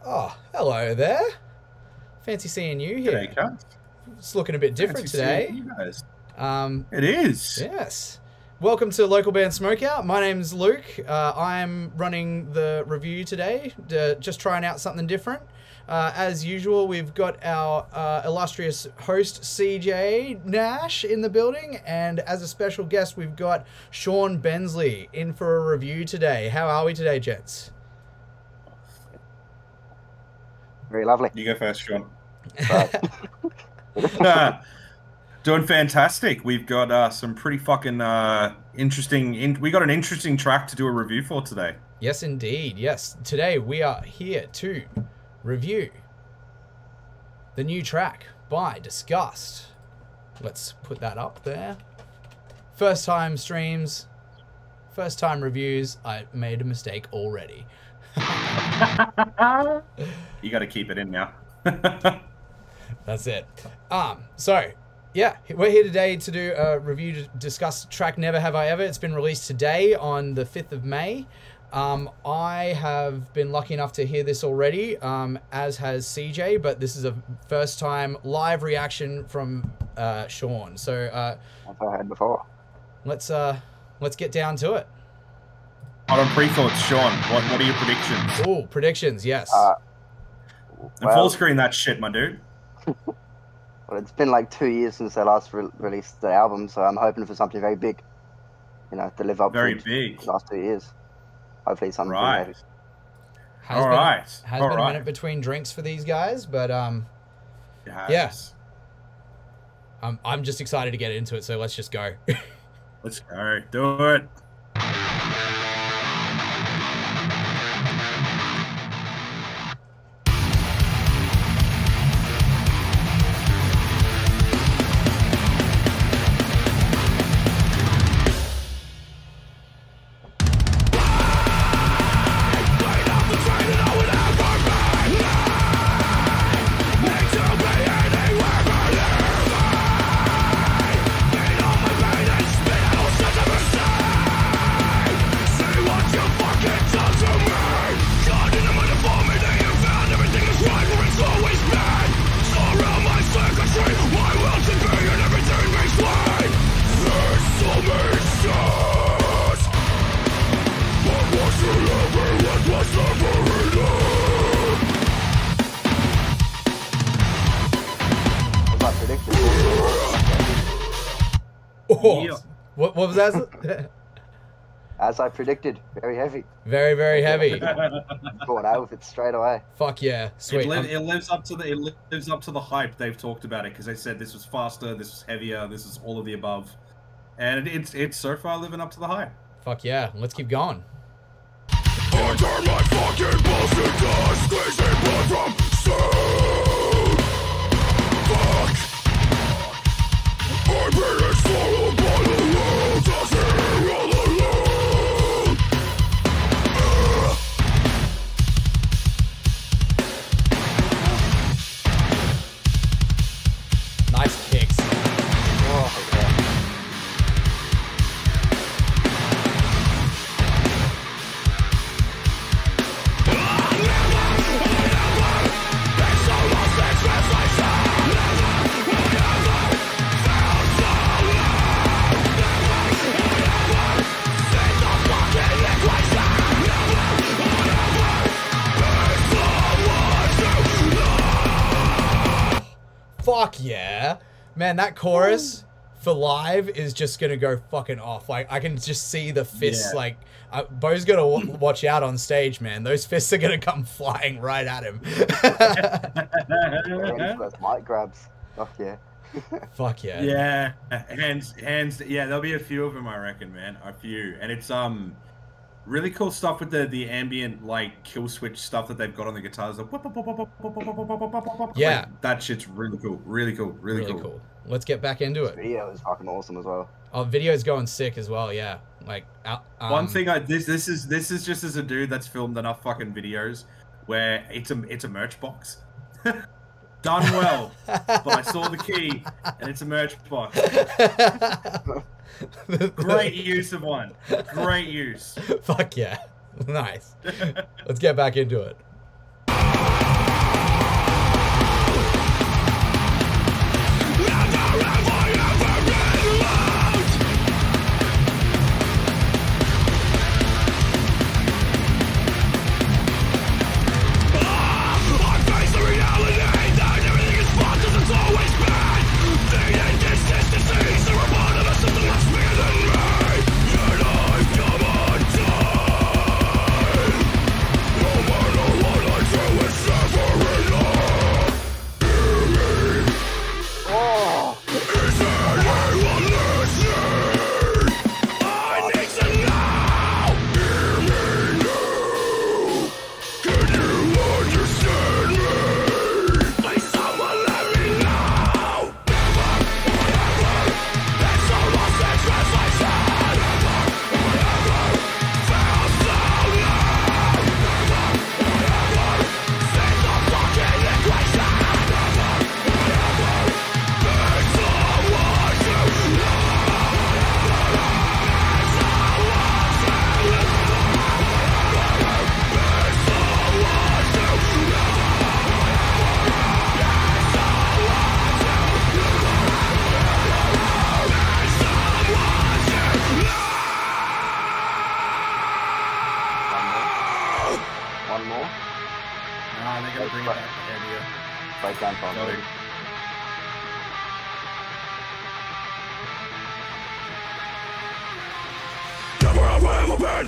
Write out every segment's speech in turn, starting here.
Oh, hello there. Fancy seeing you here. G'day, cunt. It's looking a bit different today. You guys. It is. Yes. Welcome to Local Band Smokeout. My name's Luke. I'm running the review today, just trying out something different. As usual, we've got our illustrious host, CJ Nash, in the building. And as a special guest, we've got Shaun Bensley in for a review today. How are we today, gents? Very lovely. You go first, Shaun. Right. Doing fantastic. We've got some pretty fucking interesting... we got an interesting track to do a review for today. Yes, indeed. Yes. Today we are here to review the new track by DisKust. Let's put that up there. First time streams, first time reviews. I made a mistake already. You got to keep it in now. That's it. So yeah, we're here today to do a review to discuss track Never Have I Ever. It's been released today on the 5th of May. I have been lucky enough to hear this already, as has CJ, but this is a first time live reaction from Shaun. So As I had before. let's get down to it. Hold on, pre-thoughts, Shaun. What are your predictions? Oh, predictions, yes. And full screen that shit, my dude. Well, it's been like 2 years since they last released the album, so I'm hoping for something very big, you know, to live up Very to big. the last 2 years. Hopefully something Right. big. Has All been, right. Has All been right. a minute between drinks for these guys, but Yes. I'm just excited to get into it, so let's just go. Let's go. Do it. Oh, Yeah. what was that? As I predicted, very heavy. Very, very heavy. Going out with it straight away. Fuck yeah, sweet. It lives up to the hype they've talked about it, because they said this was faster, this was heavier, this is all of the above, and it's so far living up to the hype. Fuck yeah, let's keep going. Under my fucking bullshit dust, squeezing blood from soul. Fuck. I'm being swallowed by the world, doesn't all alone. Nice kicks. Oh, yeah. Fuck yeah. Man, that chorus for live is just gonna go fucking off. Like, I can just see the fists, Yeah. like, Bo's gotta watch out on stage, man. Those fists are gonna come flying right at him. Ready for those mic grabs. Fuck yeah. Fuck yeah. Yeah, hands. Yeah, there'll be a few of them, I reckon, man. A few, and it's really cool stuff with the ambient like kill switch stuff that they've got on the guitars. Like, Yeah. like, that shit's really cool. Really cool. Really, Really cool. cool. Let's get back into it. Video is fucking awesome as well. Oh, video's going sick as well, yeah. Like, One thing this is just as a dude that's filmed enough fucking videos where it's a merch box. Done well, but I saw the key and it's a merch box. Great use of one. Great use. Fuck yeah. Nice. Let's get back into it. one more. Nah, they're gonna bring it back heavier. Breakdown Got time. it. Never have I ever been.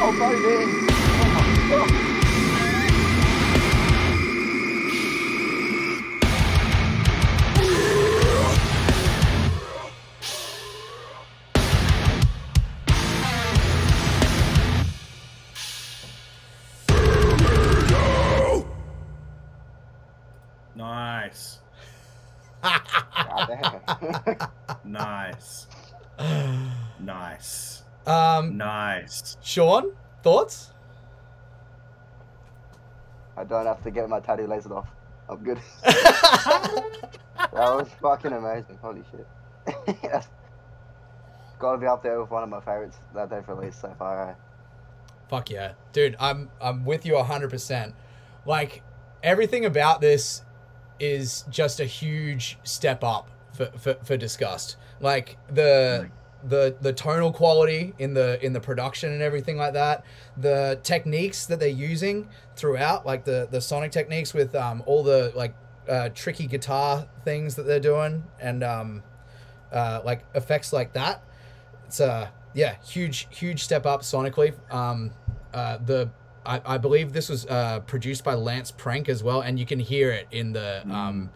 Oh, baby! Oh my god! Nice. God Nice. Nice. Nice. Sean, thoughts? I don't have to get my tattoo lasered off. I'm good. That was fucking amazing. Holy shit. Yes. Gotta be up there with one of my favorites that they've released so far. Fuck yeah. Dude, I'm with you 100%. Like, everything about this is just a huge step up for DisKust. Like, the tonal quality in the production and everything like that, the techniques that they're using throughout, like the sonic techniques with all the like tricky guitar things that they're doing, and like effects like that. It's yeah, huge step up sonically. I believe this was produced by Lance Prank as well, and you can hear it in the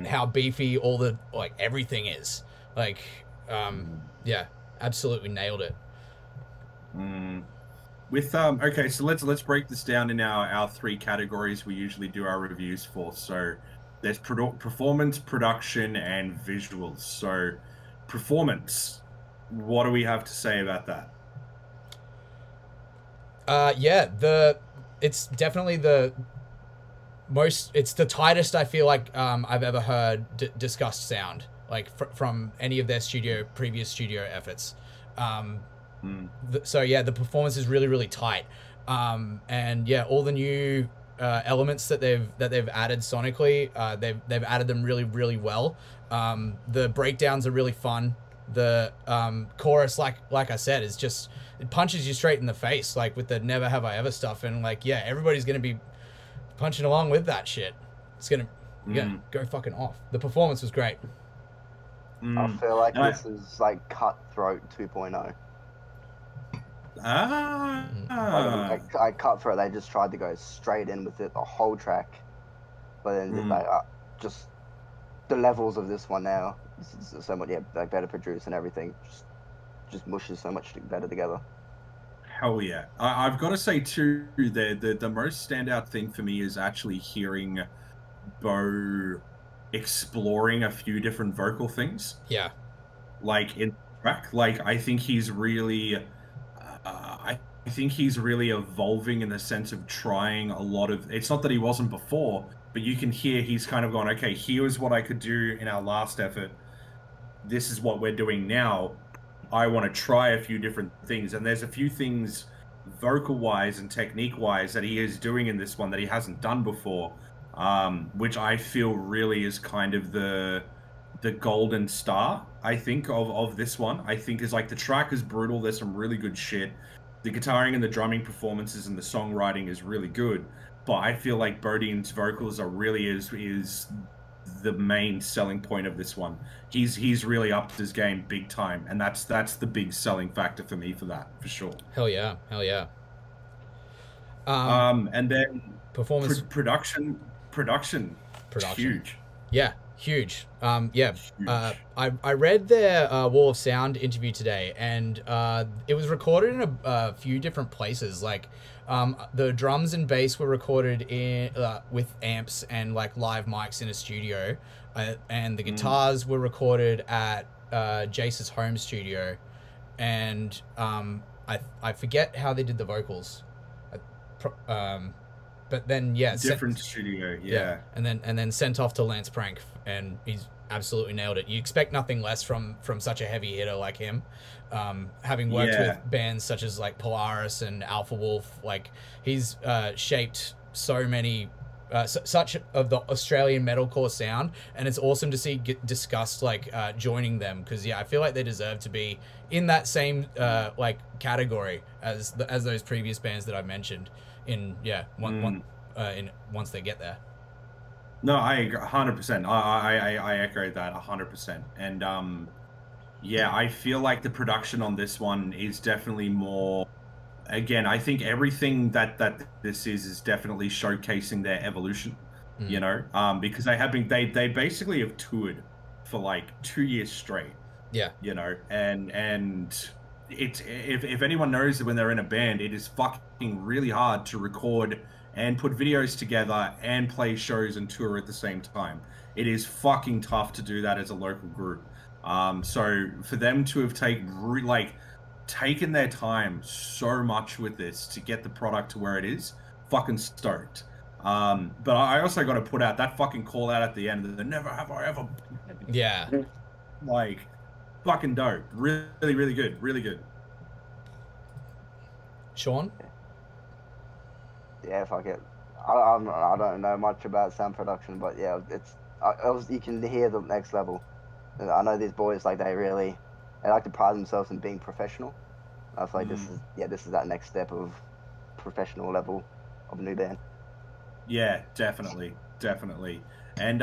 how beefy all the like everything is. Like yeah, absolutely nailed it. With okay, so let's break this down in our three categories we usually do our reviews for. So there's performance, production, and visuals. So performance, what do we have to say about that? Yeah, it's definitely the tightest I feel like I've ever heard DisKust sound, like from any of their previous studio efforts. So yeah, the performance is really tight, and yeah, all the new elements that they've added sonically, they've added them really well. The breakdowns are really fun. The chorus, like I said, is just, it punches you straight in the face, like with the never have I ever stuff, and like yeah, everybody's gonna be punching along with that shit. It's gonna go fucking off. The performance was great. I feel like this is like Cutthroat 2.0. Like Cutthroat, they just tried to go straight in with it, the whole track, but then like just the levels of this one now is so much like better produced and everything. Just mushes so much better together. Hell yeah. I've got to say too, the most standout thing for me is actually hearing Bo exploring a few different vocal things. Yeah. Like in track, like I think he's really I think he's really evolving in the sense of trying a lot of, it's not that he wasn't before, but you can hear he's kind of gone, okay, here's what I could do in our last effort. This is what we're doing now. I want to try a few different things, and there's a few things vocal-wise and technique-wise that he is doing in this one that he hasn't done before, which I feel really is kind of the golden star, I think, of this one. I think is like, the track is brutal, there's some really good shit. The guitaring and the drumming performances and the songwriting is really good, but I feel like Bodine's vocals are really is the main selling point of this one. He's really upped his game big time, and that's the big selling factor for me for that, for sure. Hell yeah. And then performance, production, huge. Yeah, huge. Yeah. Huge. I read their Wall of Sound interview today, and it was recorded in a few different places. Like, the drums and bass were recorded in with amps and like live mics in a studio, and the guitars were recorded at Jace's home studio, and I forget how they did the vocals, but then yeah, different studio, yeah. and then sent off to Lance Prank, and absolutely nailed it. You expect nothing less from such a heavy hitter like him. Having worked with bands such as like Polaris and Alpha Wolf, like he's shaped so many such of the Australian metalcore sound, and it's awesome to see DisKust like joining them, because I feel like they deserve to be in that same like category as those previous bands that I mentioned in once they get there. No, I agree 100%. I echo that 100%. And yeah, I feel like the production on this one is definitely more. Again, I think everything that this is definitely showcasing their evolution. You know, because they basically have toured for like 2 years straight. Yeah. You know, and it's if anyone knows that when they're in a band, it is fucking really hard to record and put videos together and play shows and tour at the same time. It is fucking tough to do that as a local group. So for them to have taken their time so much with this to get the product to where it is, fucking stoked. But I also got to put out that fucking call out at the end that never have I ever. Yeah. Like, fucking dope. Really, really good. Really good. Sean? Yeah, fuck it. I don't know much about sound production, but yeah, you can hear the next level. I know these boys, like, they like to pride themselves in being professional. I feel like this is that next step of professional level of a new band. Yeah, definitely. And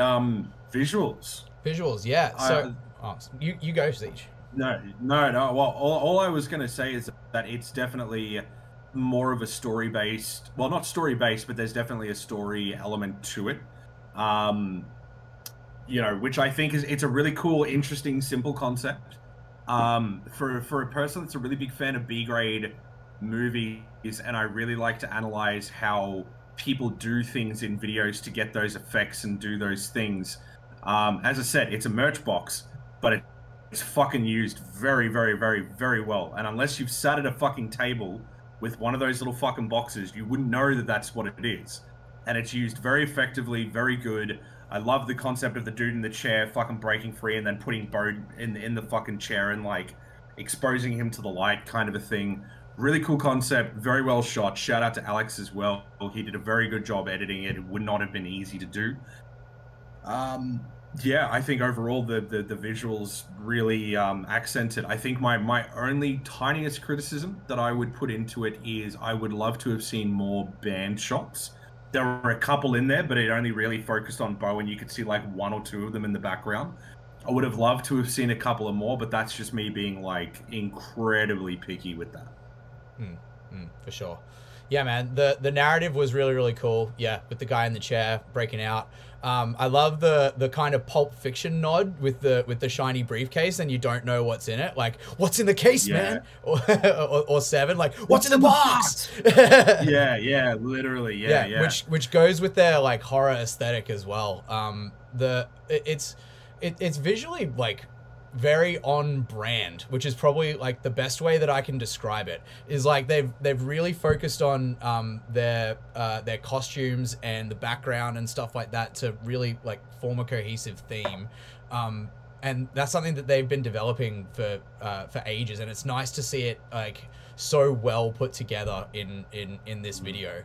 visuals. Visuals, yeah. So you go, Siege. No. Well, all I was gonna say is that it's definitely more of a story-based, well, not story-based, but there's definitely a story element to it. You know, which I think it's a really cool, interesting, simple concept. For a person that's a really big fan of B-grade movies, and I really like to analyze how people do things in videos to get those effects and do those things. As I said, it's a merch box, but it's fucking used very, very, very, very well. And unless you've sat at a fucking table with one of those little fucking boxes, you wouldn't know that that's what it is. And it's used very effectively, very good. I love the concept of the dude in the chair fucking breaking free and then putting Bo in the fucking chair and like exposing him to the light, kind of a thing. Really cool concept, very well shot. Shout out to Alex as well. He did a very good job editing it. It would not have been easy to do. Yeah, I think overall the visuals really accented. I think my only tiniest criticism that I would put into it is I would love to have seen more band shots. There were a couple in there, but it only really focused on Bo, and you could see like one or two of them in the background. I would have loved to have seen a couple of more, but that's just me being like incredibly picky with that. For sure. Yeah, man, the narrative was really, really cool. Yeah, with the guy in the chair breaking out. I love the kind of Pulp Fiction nod with the shiny briefcase, and you don't know what's in it. Like, what's in the case, man? Or Seven, like, what's in the box? yeah, literally, yeah. Which goes with their like horror aesthetic as well. It's visually like very on brand, which is probably like the best way that I can describe it. Is like they've really focused on their costumes and the background and stuff like that to really like form a cohesive theme, and that's something that they've been developing for ages, and it's nice to see it like so well put together in this video.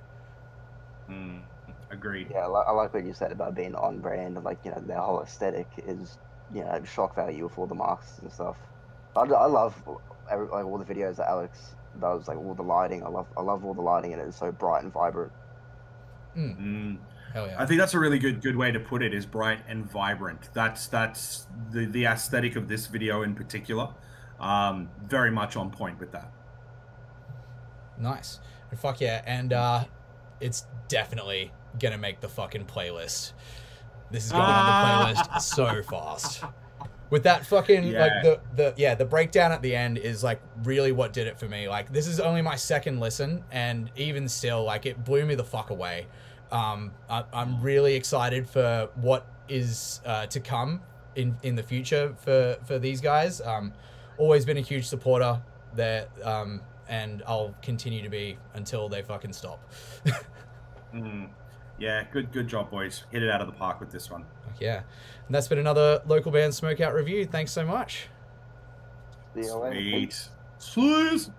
Agreed. Yeah, I like what you said about being on brand, and like, you know, their whole aesthetic is, you know, shock value with all the masks and stuff. I love all the videos that Alex does, like all the lighting. I love all the lighting, and it's so bright and vibrant. Hell yeah. I think that's a really good way to put it, is bright and vibrant. That's the aesthetic of this video in particular. Very much on point with that. Nice. And fuck yeah. And it's definitely gonna make the fucking playlist. This is going on the playlist so fast. With that fucking like the breakdown at the end is like really what did it for me. Like, this is only my second listen, and even still, like, it blew me the fuck away. I'm really excited for what is to come in the future for these guys. Always been a huge supporter there, and I'll continue to be until they fucking stop. Yeah, good job, boys. Hit it out of the park with this one. Yeah. And that's been another local band Smokeout review. Thanks so much. See you later. Sweet. Sleaze.